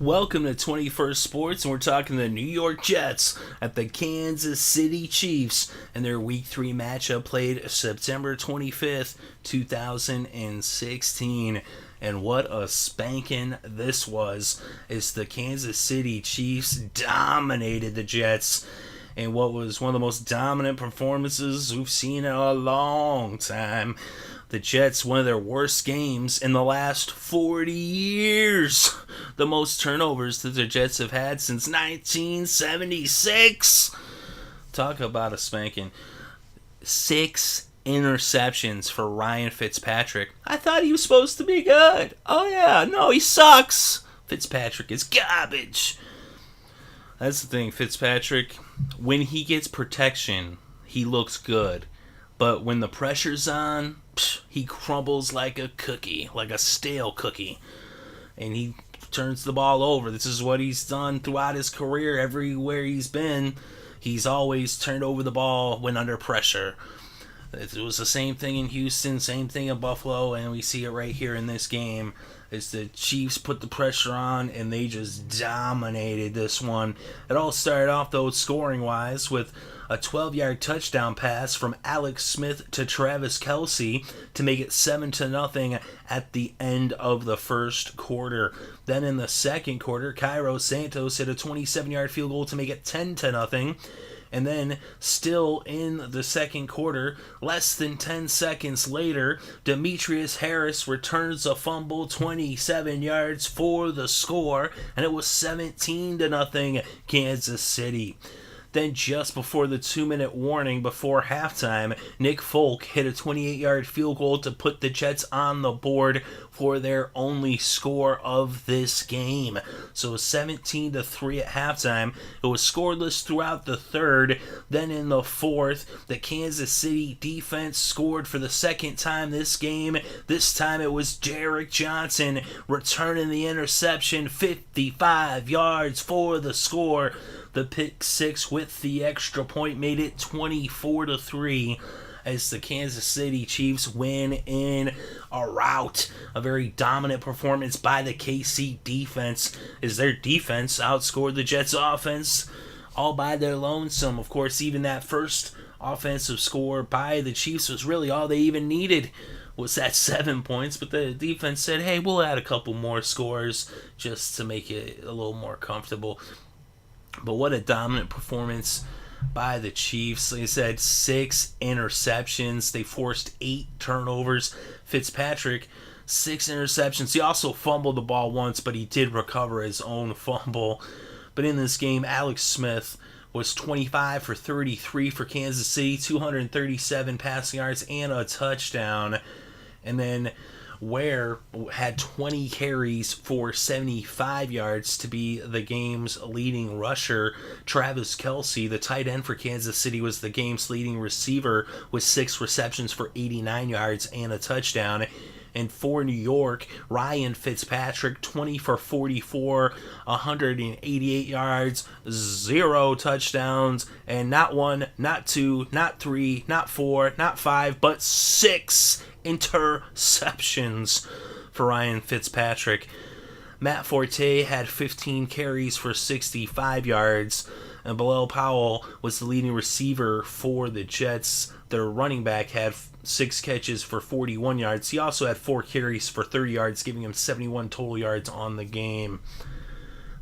Welcome to 21st Sports, and we're talking the New York Jets at the Kansas City Chiefs and their Week 3 matchup played September 25th, 2016. And what a spanking this was, as the Kansas City Chiefs dominated the Jets in what was one of the most dominant performances we've seen in a long time. The Jets, one of their worst games in the last 40 years. The most turnovers that the Jets have had since 1976. Talk about a spanking. 6 interceptions for Ryan Fitzpatrick. I thought he was supposed to be good. Oh yeah, no, he sucks. Fitzpatrick is garbage. That's the thing, Fitzpatrick, when he gets protection, he looks good. But when the pressure's on, he crumbles like a cookie, like a stale cookie. And he turns the ball over. This is what he's done throughout his career. Everywhere he's been, he's always turned over the ball when under pressure. It was the same thing in Houston, same thing in Buffalo, and we see it right here in this game. As the Chiefs put the pressure on, and they just dominated this one. It all started off, though, scoring-wise, with a 12-yard touchdown pass from Alex Smith to Travis Kelce to make it 7-0 at the end of the first quarter. Then in the second quarter, Cairo Santos hit a 27-yard field goal to make it 10-0. And then, still in the second quarter, less than 10 seconds later, Demetrius Harris returns a fumble 27 yards for the score, and it was 17-0 Kansas City. Then just before the 2-minute warning before halftime, Nick Folk hit a 28-yard field goal to put the Jets on the board for their only score of this game. So 17-3 at halftime. It was scoreless throughout the third. Then in the fourth, the Kansas City defense scored for the second time this game. This time it was Derrick Johnson returning the interception, 55 yards for the score. The pick six with the extra point made it 24-3 as the Kansas City Chiefs win in a rout. A very dominant performance by the KC defense as their defense outscored the Jets offense all by their lonesome. Of course, even that first offensive score by the Chiefs was really all they even needed, was that 7 points, but the defense said, hey, we'll add a couple more scores just to make it a little more comfortable. But what a dominant performance by the Chiefs. Like I said, 6 interceptions. They forced 8 turnovers. Fitzpatrick, 6 interceptions. He also fumbled the ball once, but he did recover his own fumble. But in this game, Alex Smith was 25 for 33 for Kansas City, 237 passing yards and a touchdown. And then Ware had 20 carries for 75 yards to be the game's leading rusher. Travis Kelce, the tight end for Kansas City, was the game's leading receiver with 6 receptions for 89 yards and a touchdown. And for New York, Ryan Fitzpatrick, 20 for 44, 188 yards, 0 touchdowns, and not 1, not 2, not 3, not 4, not 5, but 6 interceptions for Ryan Fitzpatrick. Matt Forte had 15 carries for 65 yards, and Bilal Powell was the leading receiver for the Jets. Their running back had 6 catches for 41 yards. He also had 4 carries for 30 yards, giving him 71 total yards on the game.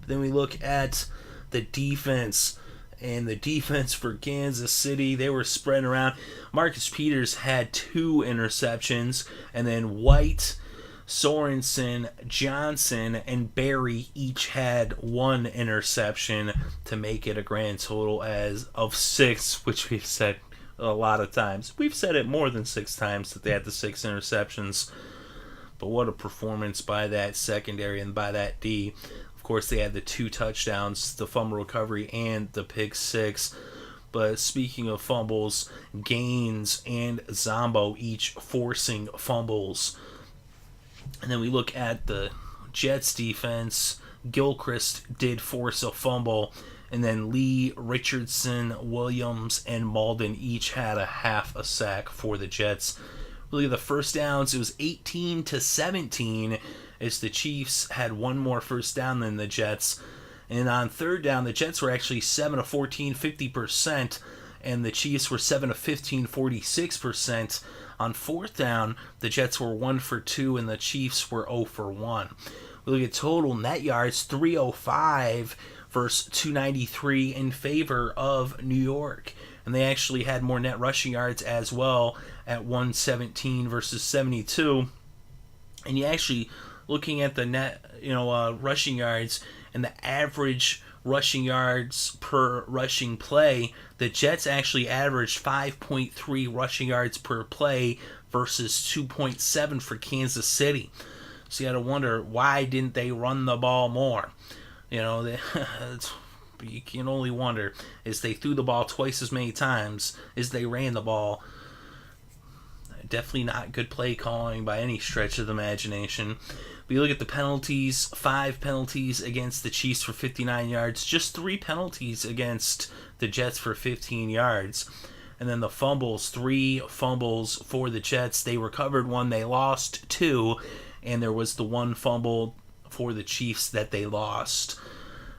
Then we look at the defense. And the defense for Kansas City, they were spreading around. Marcus Peters had 2 interceptions. And then White, Sorensen, Johnson, and Barry each had 1 interception to make it a grand total of 6, which we've said a lot of times. We've said it more than 6 times that they had the 6 interceptions. But what a performance by that secondary and by that D. Of course, they had the 2 touchdowns, the fumble recovery, and the pick 6. But speaking of fumbles, Gaines and Zombo each forcing fumbles. And then we look at the Jets defense. Gilchrist did force a fumble. And then Lee, Richardson, Williams, and Malden each had a half a sack for the Jets. Really, the first downs, it was 18-17 as the Chiefs had one more first down than the Jets. And on third down, the Jets were actually 7 of 14, 50%, and the Chiefs were 7 of 15, 46%. On fourth down, the Jets were 1 for 2, and the Chiefs were 0 for 1. We look at total net yards, 305 versus 293 in favor of New York. And they actually had more net rushing yards as well at 117 versus 72. And you actually, looking at the net, rushing yards and the average rushing yards per rushing play, the Jets actually averaged 5.3 rushing yards per play versus 2.7 for Kansas City. So you got to wonder, why didn't they run the ball more? You can only wonder, as they threw the ball twice as many times as they ran the ball. Definitely not good play calling by any stretch of the imagination. We look at the penalties, 5 penalties against the Chiefs for 59 yards, just 3 penalties against the Jets for 15 yards. And then the fumbles, 3 fumbles for the Jets. They recovered 1, they lost 2, and there was the 1 fumble for the Chiefs that they lost.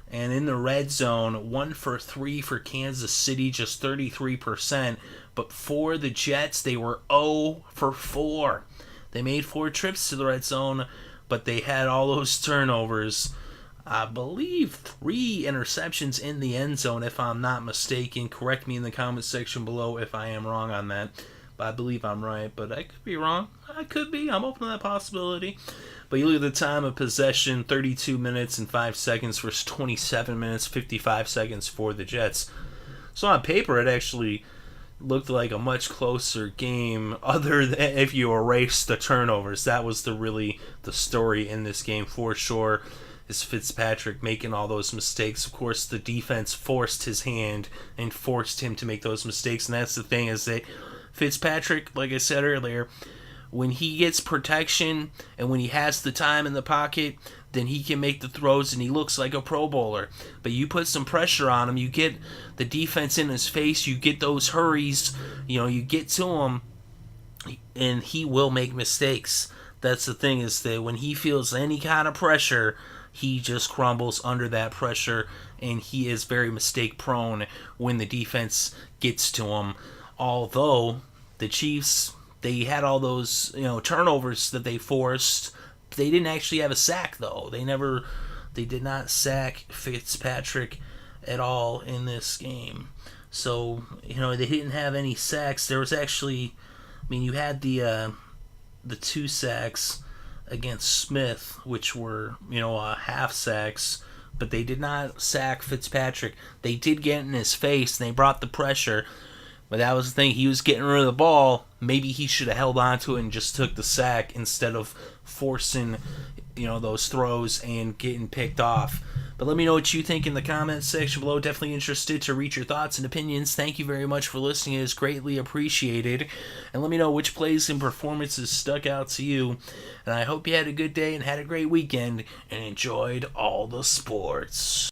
And in the red zone, 1 for 3 for Kansas City, just 33%. But for the Jets, they were 0 for 4. They made 4 trips to the red zone, but they had all those turnovers. I believe 3 interceptions in the end zone, if I'm not mistaken. Correct me in the comment section below if I am wrong on that. But I believe I'm right, but I could be wrong. I could be. I'm open to that possibility. But you look at the time of possession, 32 minutes and 5 seconds versus 27 minutes, 55 seconds for the Jets. So on paper, it actually looked like a much closer game, other than if you erase the turnovers. That was the story in this game for sure, is Fitzpatrick making all those mistakes. Of course, the defense forced his hand and forced him to make those mistakes, and that's the thing, is that Fitzpatrick, like I said earlier, when he gets protection and when he has the time in the pocket, then he can make the throws and he looks like a Pro Bowler. But you put some pressure on him, you get the defense in his face, you get those hurries, you get to him, and he will make mistakes. That's the thing, is that when he feels any kind of pressure, he just crumbles under that pressure, and he is very mistake prone when the defense gets to him. Although the Chiefs, they had all those turnovers that they forced. They didn't actually have a sack, though. They did not sack Fitzpatrick at all in this game. So they didn't have any sacks. There was actually, you had the 2 sacks against Smith, which were half sacks, but they did not sack Fitzpatrick. They did get in his face and they brought the pressure. But that was the thing. He was getting rid of the ball. Maybe he should have held on to it and just took the sack instead of forcing, those throws and getting picked off. But let me know what you think in the comments section below. Definitely interested to read your thoughts and opinions. Thank you very much for listening. It is greatly appreciated. And let me know which plays and performances stuck out to you. And I hope you had a good day and had a great weekend and enjoyed all the sports.